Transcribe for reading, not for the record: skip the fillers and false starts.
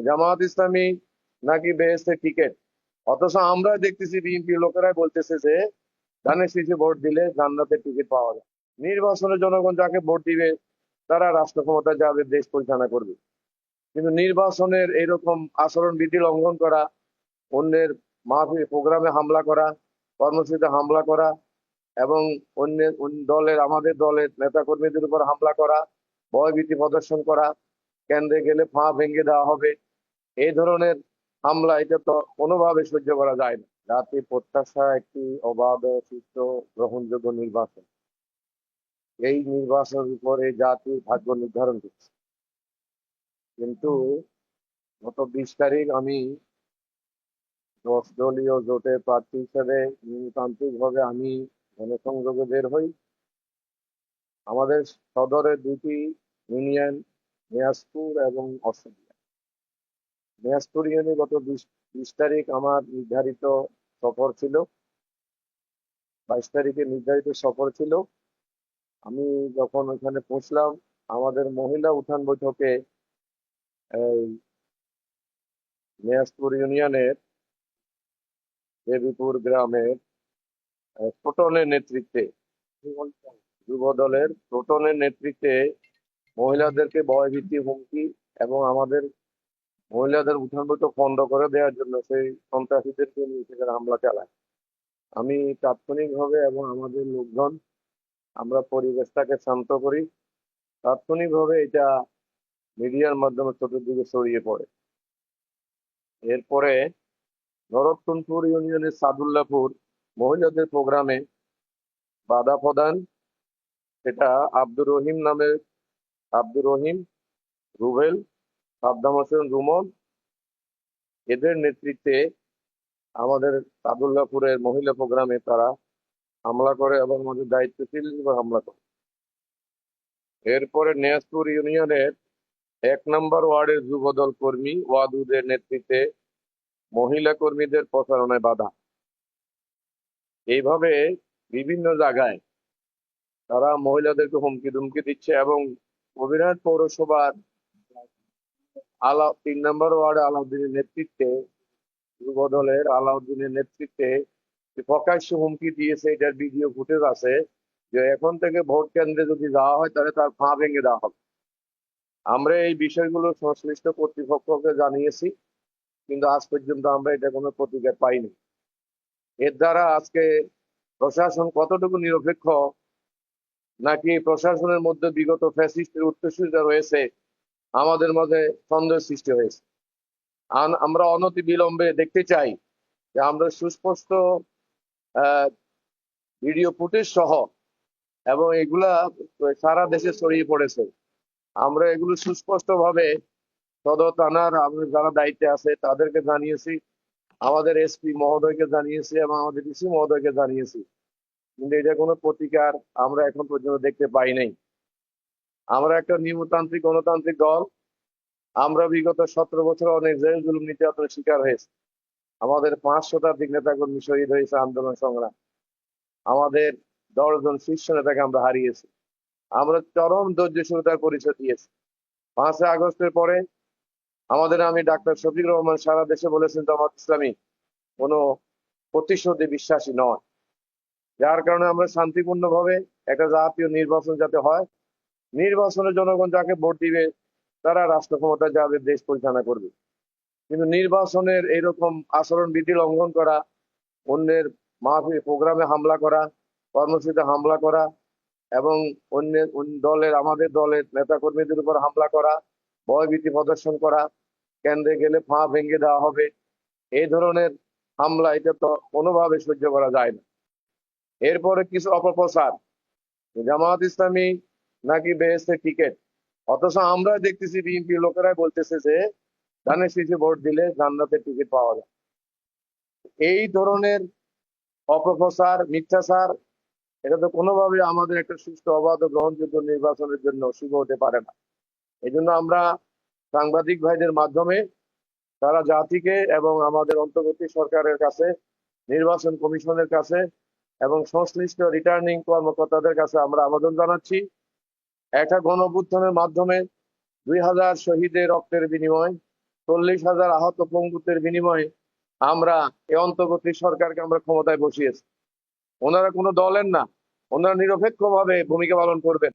জামাত ইসলামী নাকি বেহেস্তের টিকিট, অথচ আমরা দেখতেছি বিএনপি লোকেরাই বলতেছে যে ধানের শীষে ভোট দিলে জান্নাতের টিকিট পাওয়া যায়। নির্বাচনে জনগণ যাকে ভোট দিবে তারা রাষ্ট্র ক্ষমতায় যাবে, দেশ পরিচালনা করবে। কিন্তু নির্বাচনের এইরকম আচরণ বিধি লঙ্ঘন করা, অন্যের মাহফিল প্রোগ্রামে হামলা করা, কর্মসূচিতে হামলা করা এবং দলের আমাদের দলের নেতাকর্মীদের উপর হামলা করা, ভয়ভীতি প্রদর্শন করা, কেন্দ্রে গেলে পা ভেঙে দেওয়া হবে, এই ধরনের হামলা, এটা তো কোনোভাবে সহ্য করা যায় না। জাতির প্রত্যাশা একটি অবাধ ও সুষ্ঠু গ্রহণযোগ্য নির্বাচন। এই নির্বাচনের উপরে জাতির ভাগ্য নির্ধারণ করছে। কিন্তু গত 20 তারিখ আমি 10 দলীয় জোটের প্রার্থী হিসেবে গণতান্ত্রিক ভাবে আমি জনসংযোগে বের হই। আমাদের সদরের দুটি ইউনিয়ন, দিনাজপুর এবং অষ্টগ্রাম। দিনাজপুর ইউনিয়নে গত 20 তারিখ আমার নির্ধারিত সফর ছিল, 22 তারিখে নির্ধারিত সফর ছিল। আমি যখন ওখানে পৌঁছলাম, আমাদের মহিলা উঠান বৈঠকে এই দিনাজপুর ইউনিয়নের দেবীপুর গ্রামের ছোটনের নেতৃত্বে, যুব দলের ছোটনের নেতৃত্বে মহিলাদেরকে ভয়ভীতি, হুমকি এবং আমাদের মহিলাদের উঠান বৈঠক বন্ধ করে দেওয়ার জন্য সেই সন্ত্রাসীদেরকে নিয়ে সেখানে হামলা চালায়। আমি তাৎক্ষণিকভাবে এবং আমাদের লোকজন আমরা পরিবেশটাকে শান্ত করি। তাৎক্ষণিকভাবে এটা মিডিয়ার মাধ্যমে চতুর্দিকে ছড়িয়ে পড়ে। এরপরে নরোত্তমপুর ইউনিয়নের সাদুল্লাপুর মহিলাদের প্রোগ্রামে বাধা প্রদান, সেটা আব্দুর রহিম, রুবেল, সাদ্দাম হোসেন রুমন, এদের নেতৃত্বে আমাদের সাদুল্লাপুরের মহিলা প্রোগ্রামে তারা হামলা করে এবং আমাদের দায়িত্বশীল হামলা করে। এরপরে দিনাজপুর ইউনিয়নের 1 নম্বর ওয়ার্ডের যুবদল কর্মী ওয়াদুদের নেতৃত্বে মহিলা কর্মীদের প্রচারণায় বাধা। এইভাবে বিভিন্ন জায়গায় তারা মহিলাদেরকে হুমকি ধুমকি দিচ্ছে এবং অবিনাশ পৌরসভার 3 নম্বর ওয়ার্ডে আলাউদ্দিনের নেতৃত্বে, যুবদলের আলাউদ্দিনের নেতৃত্বে প্রকাশ্য হুমকি দিয়েছে। এটার ভিডিও ফুটেজ আছে যে এখন থেকে ভোট কেন্দ্রে যদি যাওয়া হয় তাহলে তার পা ভেঙে দেওয়া হবে। আমরা এই বিষয়গুলো সংশ্লিষ্ট কর্তৃপক্ষকে জানিয়েছি, কিন্তু আজ পর্যন্ত আমরা এটা কোনো প্রতিকার পাইনি। এর দ্বারা আজকে প্রশাসন কতটুকু নিরপেক্ষ, নাকি প্রশাসনের মধ্যে বিগত ফ্যাসিস্টের উত্তরসূরিরা রয়েছে, আমাদের মধ্যে সন্দেহ সৃষ্টি হয়েছে। আমরা অনতি বিলম্বে দেখতে চাই যে আমরা সুস্পষ্ট ভিডিও ফুটেজ সহ, এবং এগুলা সারা দেশে ছড়িয়ে পড়েছে, আমরা এগুলো সুস্পষ্ট ভাবে সদর থানার যারা দায়িত্বে আছে তাদেরকে জানিয়েছি, আমাদের এসপি মহোদয়কে জানিয়েছি এবং আমাদের ডিসি মহোদয়কে জানিয়েছি, কিন্তু এটা কোনো প্রতিকার আমরা এখন পর্যন্ত দেখতে পাই নাই। আমরা একটা নিয়মতান্ত্রিক গণতান্ত্রিক দল। আমরা বিগত 17 বছর অনেক জুলুম নির্যাতনের শিকার হয়েছে। আমাদের 5 শতাধিক নেতাকর্মী শহীদ হয়েছে আন্দোলন সংগ্রাম। আমাদের 10 জন শীর্ষ নেতাকে আমরা হারিয়েছি। আমরা চরম ধৈর্যশীলতার পরিচয় দিয়েছি। 5ই আগস্টের পরে আমাদের আমি ডাক্তার শফিকুর রহমান সারা দেশে বলেছেন জামাত ইসলামী কোনো প্রতিশোধে বিশ্বাসী নয়, যার কারণে আমরা শান্তিপূর্ণভাবে একটা জাতীয় নির্বাচন যাতে হয়, নির্বাচনে জনগণ যাকে ভোট দিবে তারা রাষ্ট্র ক্ষমতায় যাবে, দেশ পরিচালনা করবে। কিন্তু নির্বাচনের এইরকম আচরণ বিধি লঙ্ঘন করা, অন্যের মাহফিল প্রোগ্রামে হামলা করা, কর্মসূচিতে হামলা করা এবং দলের আমাদের দলের নেতাকর্মীদের উপর হামলা করা, ভয়ভীতি প্রদর্শন করা, কেন্দ্রে গেলে পা ভেঙে দেওয়া হবে, এই ধরনের হামলা, এটা তো কোনোভাবে সহ্য করা যায় না। এরপরে কিছু অপপ্রচার, জামাত ইসলামী নাকি বেহেস্তের টিকিট, অথচ আমরা দেখতেছি বিএনপি লোকেরাই বলতেছে যে ধানের শীষে ভোট দিলে জান্নাতের টিকিট পাওয়া যায়। এই ধরনের অপপ্রচার, মিথ্যাচার, এটা তো কোনোভাবে আমাদের একটা সুষ্ঠু অবাধ গ্রহণযোগ্য নির্বাচনের জন্য শুভ হতে পারে না। এই জন্য আমরা সাংবাদিক ভাইদের মাধ্যমে তারা জাতিকে এবং আমাদের অন্তর্বর্তী সরকারের কাছে, নির্বাচন কমিশনের কাছে এবং সংশ্লিষ্ট রিটার্নিং কর্মকর্তাদের কাছে আমরা আবেদন জানাচ্ছি, একটা গণ অভ্যুত্থানের মাধ্যমে 2000 শহীদের রক্তের বিনিময় 40,000 আহত পঙ্গুত্বের বিনিময়ে আমরা এই অন্তর্বর্তী সরকারকে আমরা ক্ষমতায় বসিয়েছি। ওনারা কোনো দলের না, ওনারা নিরপেক্ষভাবে ভূমিকা পালন করবেন।